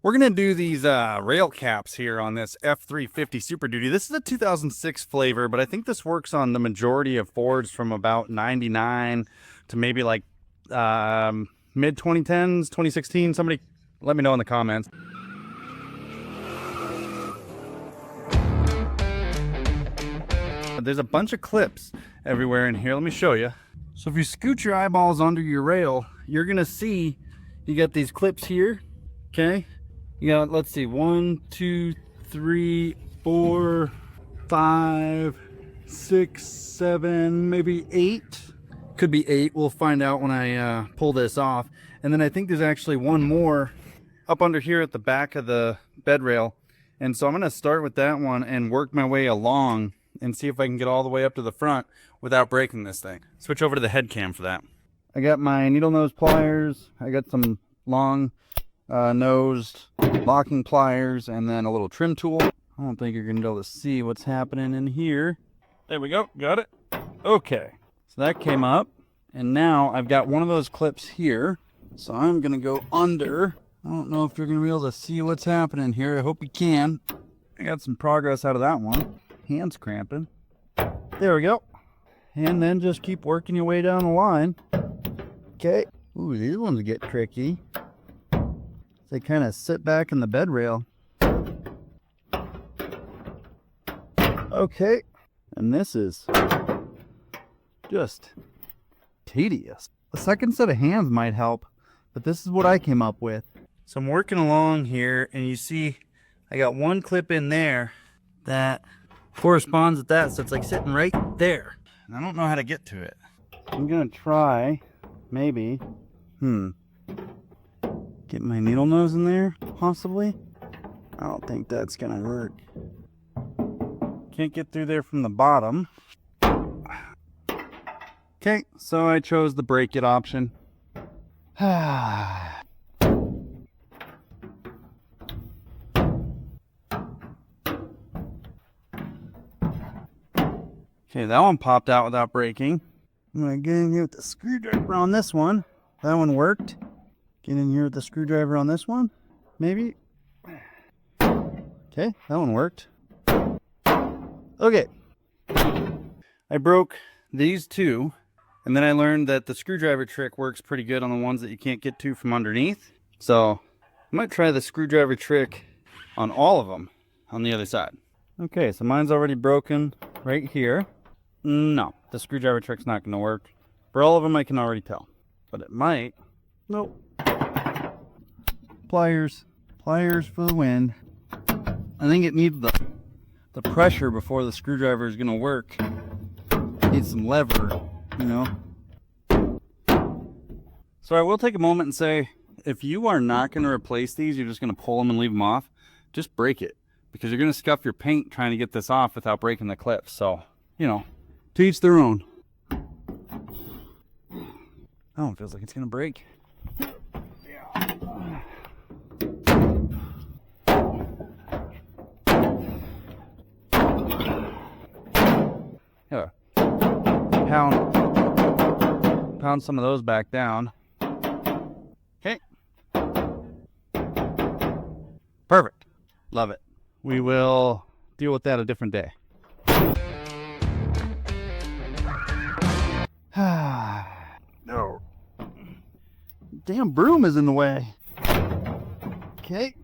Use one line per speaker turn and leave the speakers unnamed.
We're going to do these rail caps here on this F-350 Super Duty. This is a 2006 flavor, but I think this works on the majority of Fords from about 99 to maybe like mid-2010s, 2016. Somebody let me know in the comments. There's a bunch of clips everywhere in here. Let me show you. So if you scoot your eyeballs under your rail, you're going to see you got these clips here, okay? You got, let's see, 1, 2, 3, 4, 5, 6, 7, maybe 8. Could be 8. We'll find out when I pull this off. And then I think there's actually one more up under here at the back of the bed rail. And so I'm going to start with that one and work my way along and see if I can get all the way up to the front without breaking this thing. Switch over to the head cam for that. I got my needle nose pliers. I got some long nosed locking pliers and then a little trim tool. I don't think you're gonna be able to see what's happening in here. There we go, got it. Okay, so that came up, and now I've got one of those clips here, so I'm gonna go under. I don't know if you're gonna be able to see what's happening here. I hope you can. I got some progress out of that one. Hands cramping. There we go. And then just keep working your way down the line. Okay. Ooh, these ones get tricky. They kind of sit back in the bed rail. Okay, and this is just tedious. A second set of hands might help, but this is what I came up with. So I'm working along here, and you see I got one clip in there that corresponds with that, so it's like sitting right there. And I don't know how to get to it. I'm gonna try, maybe, get my needle nose in there, possibly. I don't think that's gonna work. Can't get through there from the bottom. Okay, so I chose the break it option. Okay, that one popped out without breaking. I'm gonna get in here with the screwdriver on this one. That one worked. Get in here with the screwdriver on this one, maybe. Okay, that one worked. Okay. I broke these two, and then I learned that the screwdriver trick works pretty good on the ones that you can't get to from underneath. So I might try the screwdriver trick on all of them on the other side. Okay, so mine's already broken right here. No, the screwdriver trick's not going to work. For all of them, I can already tell. But it might. Nope. Pliers for the win. I think it needs the pressure before the screwdriver is going to work. Needs some lever, you know. So I will take a moment and say, if you are not going to replace these, you're just going to pull them and leave them off, just break it, because you're going to scuff your paint trying to get this off without breaking the clips. So, you know, to each their own. Oh, it feels like it's going to break. Yeah. Pound some of those back down. Okay. Perfect. Love it. We will deal with that a different day. No. Damn broom is in the way. Okay.